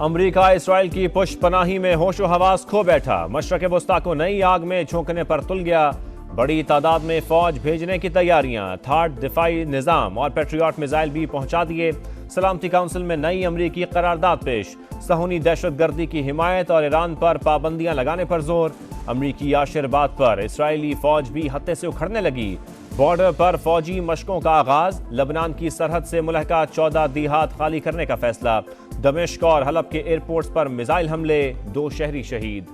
अमरीका Israel की पुष्पनाही में होशो हवास खो बैठा। मशरक़ वस्ता को नई आग में झोंकने पर तुल गया। बड़ी तादाद में फौज भेजने की तैयारियां। थार्ड दिफाई निजाम और पेट्रियट मिसाइल भी पहुंचा दिए। सलामती काउंसिल में नई अमरीकी करारदाद पेश। सहूनी दहशतगर्दी की हिमायत और ईरान पर पाबंदियां लगाने पर जोर। अमरीकी आशीर्वाद पर इसराइली फौज भी हत्थे से उखड़ने लगी। बॉर्डर पर फौजी मशकों का आगाज। लबनान की सरहद से मुलहका 14 देहात खाली करने का फैसला। दमिश्क और हलब के एयरपोर्ट्स पर मिसाइल हमले, 2 शहरी शहीद।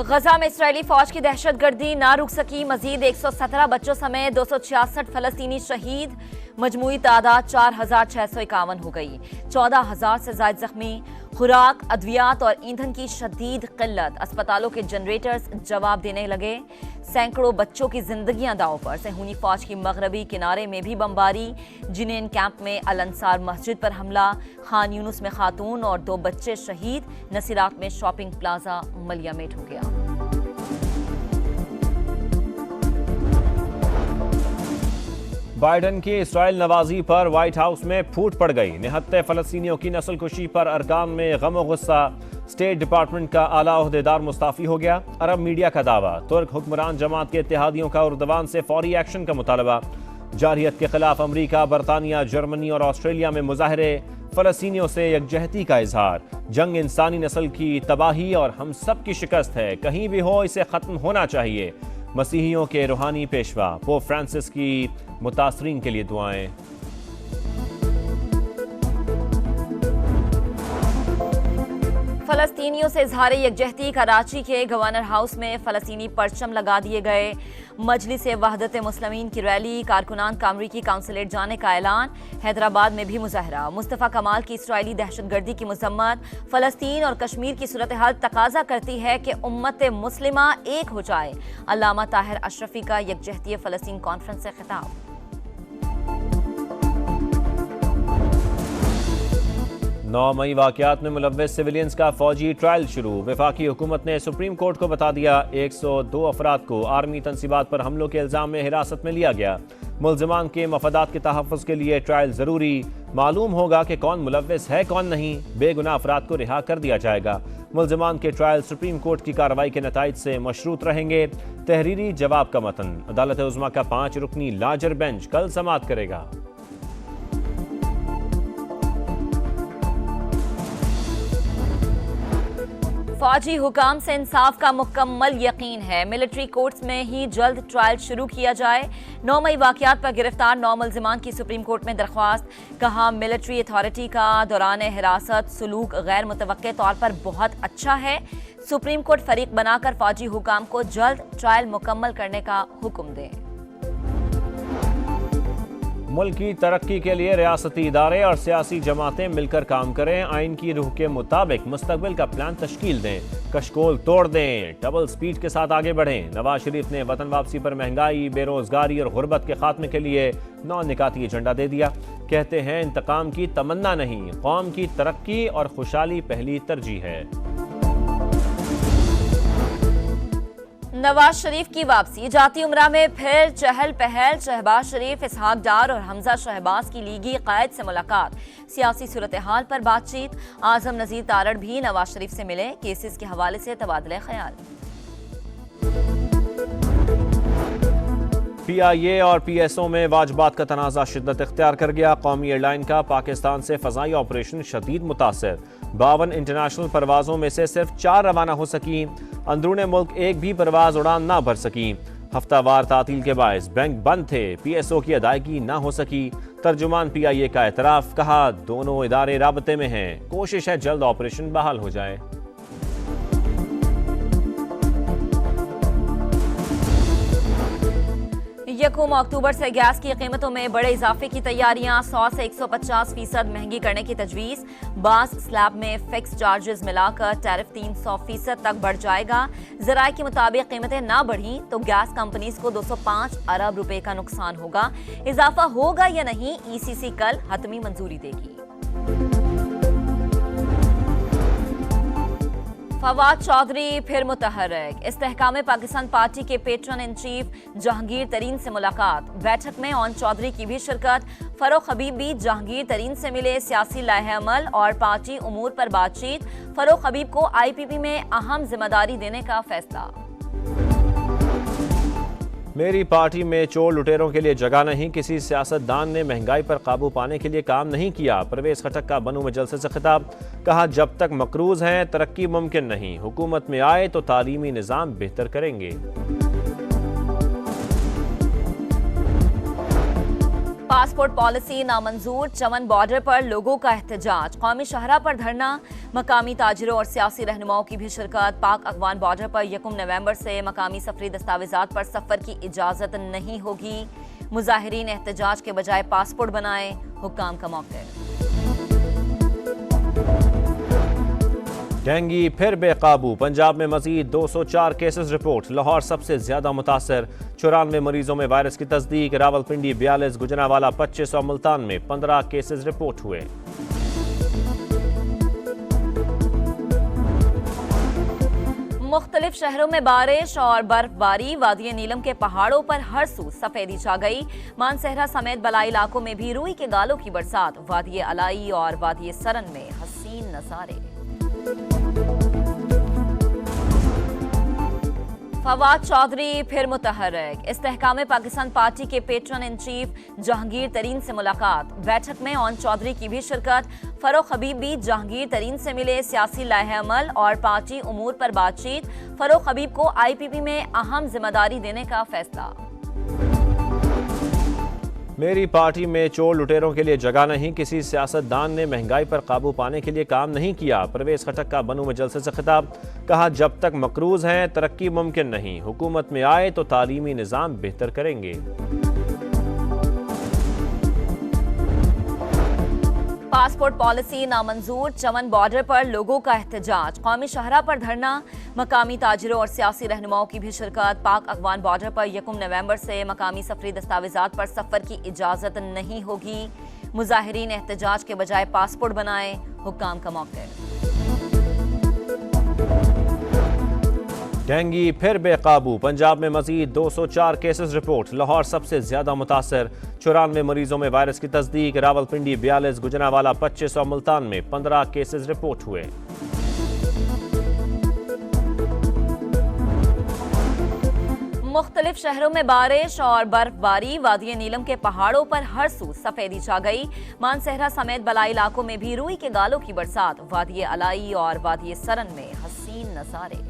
गजा में इस्राएली फौज की दहशतगर्दी ना रुक सकी। मजीद 117 बच्चों समेत 266 फलस्तीनी शहीद। मजमूई तादाद 4651 हो गई। 14,000 से ज्यादा जख्मी। खुराक, अद्वियात और ईंधन की शदीद किल्लत। अस्पतालों के जनरेटर्स जवाब देने लगे। सैकड़ों बच्चों की जिंदगियां दांव पर। सहूनी फौज की मगरबी किनारे में भी बमबारी। जिनेन कैंप में अल अंसार मस्जिद पर हमला। खान यूनुस में खातून और 2 बच्चे शहीद। नसीरात में शॉपिंग प्लाजा मलियामेट हो गया। बाइडन की इसराइल नवाजी पर व्हाइट हाउस में फूट पड़ गई। निहत्ते फलस्तीनियों की नस्लकुशी पर अरकान में गम और गुस्सा। स्टेट डिपार्टमेंट का आला ओहदेदार मुस्ताफी हो गया। अरब मीडिया का दावा। तुर्क हुक्मरान जमात के इत्तेहादियों का उर्दवान से फौरी एक्शन का मुतालबा। जारहियत के खिलाफ अमरीका, बरतानिया, जर्मनी और ऑस्ट्रेलिया में मुजाहरे। फलस्तीनियों से यकजहती का इजहार। जंग इंसानी नस्ल की तबाही और हम सब की शिकस्त है। कहीं भी हो इसे खत्म होना चाहिए। मसीहियों के रूहानी पेशवा पोप फ्रांसिस की मुतासरीन के लिए दुआएं। फलस्तीनियों से इजहार यकजहती। कराची के गवर्नर हाउस में फलस्तीनी परचम लगा दिए गए। मजलिस वहदत मुस्लिमीन की रैली। कारकुनान का अमरीकी काउंसलेट जाने का ऐलान। हैदराबाद में भी मुजाहरा। मुस्तफ़ा कमाल की इसराइली दहशतगर्दी की मजम्मत। फलस्तीन और कश्मीर की सूरत हाल तकाजा करती है कि उम्मत मुस्लिमा एक हो जाए। अल्लामा ताहिर अशरफी का यकजहती फलस्तीन कॉन्फ्रेंस से खिताब। 9 मई वाकयात में मुलव्वस सिविलियंस का फौजी ट्रायल शुरू। वफाकी हुकूमत ने सुप्रीम कोर्ट को बता दिया 102 अफराद को आर्मी तनसीबात पर हमलों के इल्जाम में हिरासत में लिया गया। मुल्जिमान के मफादात के तहफ़्फ़ुज़ के लिए ट्रायल ज़रूरी। मालूम होगा कि कौन मुलव्वस है कौन नहीं। बेगुनाह अफराद को रिहा कर दिया जाएगा। मुल्जिमान के ट्रायल सुप्रीम कोर्ट की कार्रवाई के नताइज से मशरूत रहेंगे। तहरीरी जवाब का मतन अदालत उज़्मा का 5 रुकनी लार्जर बेंच कल समाअत करेगा। फौजी हुकाम से इंसाफ का मुकम्मल यकीन है। मिलिट्री कोर्ट्स में ही जल्द ट्रायल शुरू किया जाए। 9 मई वाकयात पर गिरफ्तार 9 मुल्जिमान की सुप्रीम कोर्ट में दरख्वास्त। कहा मिलिट्री अथॉरिटी का दौरान हिरासत सलूक गैर मुतवक्के तौर पर बहुत अच्छा है। सुप्रीम कोर्ट फरीक बनाकर फौजी हुकाम को जल्द ट्रायल मुकम्मल करने का हुक्म दे। मुल्क की तरक्की के लिए रियासती इदारे और सियासी जमातें मिलकर काम करें। आइन की रूह के मुताबिक मुस्तकबिल का प्लान तश्कील दें। कशकोल तोड़ दें। डबल स्पीड के साथ आगे बढ़ें। नवाज शरीफ ने वतन वापसी पर महंगाई, बेरोजगारी और गुर्बत के खात्मे के लिए 9 निकाती एजेंडा दे दिया। कहते हैं इंतकाम की तमन्ना नहीं, कौम की तरक्की और खुशहाली पहली तरजीह है। नवाज शरीफ की वापसी। जाती उमरा में फिर चहल पहल। शहबाज शरीफ, इसहाक डार और हमजा शहबाज की लीगी कायद से मुलाकात। सियासी सूरत हाल पर बातचीत। आजम नजीर तारड़ भी नवाज शरीफ से मिले। केसेस के हवाले से तबादला ख्याल। PIA और PSO में वाजबात का तनाज़ा शिद्दत इख्तियार कर गया। कौमी एयरलाइन का पाकिस्तान से फ़ज़ाई ऑपरेशन शदीद मुतासर। 52 इंटरनेशनल परवाज़ों में से सिर्फ 4 रवाना हो सकी। अंदरूने मुल्क एक भी परवाज़ उड़ान ना भर सकी। हफ्तावार तातील के बायस बैंक बंद थे। PSO की अदायगी ना हो सकी। तर्जुमान PIA का एतराफ़। कहा दोनों इदारे राबते में हैं। कोशिश है जल्द ऑपरेशन बहाल हो जाए। यकूम अक्टूबर से गैस की कीमतों में बड़े इजाफे की तैयारियां। 100 से 150% महंगी करने की तजवीज़। बास स्लैब में फिक्स चार्जेस मिलाकर टैरिफ 300% तक बढ़ जाएगा। ज़राए के मुताबिक कीमतें ना बढ़ी तो गैस कंपनीज को 205 अरब रुपए का नुकसान होगा। इजाफा होगा या नहीं, ECC कल हतमी मंजूरी देगी। फवाद चौधरी फिर मुतहर्रिक। इस्तेहकाम पाकिस्तान पार्टी के पेट्रन इन चीफ जहांगीर तरीन से मुलाकात। बैठक में ओन चौधरी की भी शिरकत। फरोख हबीब भी जहांगीर तरीन से मिले। सियासी लाहे अमल और पार्टी उमूर पर बातचीत। फरोख हबीब को IPP में अहम जिम्मेदारी देने का फैसला। मेरी पार्टी में चोर लुटेरों के लिए जगह नहीं। किसी सियासतदान ने महंगाई पर काबू पाने के लिए काम नहीं किया। परवेज खटक का बनू में जलसे से खिताब। कहा, जब तक मकरूज हैं तरक्की मुमकिन नहीं। हुकूमत में आए तो तालीमी निज़ाम बेहतर करेंगे। पासपोर्ट पॉलिसी नामंजूर। चमन बॉर्डर पर लोगों का एहतजाज। कौमी शहरा पर धरना। मकामी ताजिरों और सियासी रहनुमाओं की भी शिरकत। पाक अफगान बॉर्डर पर 1 नवंबर से मकामी सफरी दस्तावेजात पर सफर की इजाजत नहीं होगी। मुजाहिरीन एहतजाज के बजाय पासपोर्ट बनाए। हुक्काम का मौके। डेंगी फिर बेकाबू। पंजाब में मजीद 204 केसेस रिपोर्ट। लाहौर सबसे ज्यादा मुतासर। 94 मरीजों में वायरस की तस्दीक। रावलपिंडी 42, गुजरांवाला 25 और मुल्तान में 15 केसेस रिपोर्ट हुए। मुख्तलिफ शहरों में बारिश और बर्फबारी। वादी नीलम के पहाड़ों पर हर सू सफेदी छा गई। मानसहरा समेत बलाई इलाकों में भी रुई के गालों की बरसात। वादी अलाई और वादी सरन में हसीन नजारे। फवाद चौधरी फिर मुतहर्रिक। इस्तेहकाम पाकिस्तान पार्टी के पेट्रन इन चीफ जहांगीर तरीन से मुलाकात। बैठक में ओन चौधरी की भी शिरकत। फरोख हबीब भी जहांगीर तरीन से मिले। सियासी लाहे अमल और पार्टी उमूर पर बातचीत। फरोख हबीब को IPP में अहम जिम्मेदारी देने का फैसला। मेरी पार्टी में चोर लुटेरों के लिए जगह नहीं। किसी सियासतदान ने महंगाई पर काबू पाने के लिए काम नहीं किया। परवेज खटक का बनू में जलसे से खिताब। कहा, जब तक मकरूज हैं तरक्की मुमकिन नहीं। हुकूमत में आए तो तालीमी निज़ाम बेहतर करेंगे। पासपोर्ट पॉलिसी नामंजूर। चमन बॉर्डर पर लोगों का एहतजाज। कौमी शहरा पर धरना। मकामी ताजिरों और सियासी रहनुमाओं की भी शिरकत। पाक अफगान बॉर्डर पर 1 नवंबर से मकामी सफरी दस्तावेजात पर सफर की इजाजत नहीं होगी। मुजाहिरीन एहतजाज के बजाय पासपोर्ट बनाए। हुक्काम का मौके। डेंगी फिर बेकाबू। पंजाब में मजीद 204 केसेस रिपोर्ट। लाहौर सबसे ज्यादा मुतासर। 94 मरीजों में वायरस की तस्दीक। रावलपिंडी 42, गुजरांवाला 25 और मुल्तान में 15 केसेस रिपोर्ट हुए। मुख्तलिफ शहरों में बारिश और बर्फबारी। वादी नीलम के पहाड़ों पर हर सू सफेदी छा गई। मानसहरा समेत बलाई इलाकों में भी रुई के गालों की बरसात। वादी अलाई और वादी सरन में हसीन नजारे।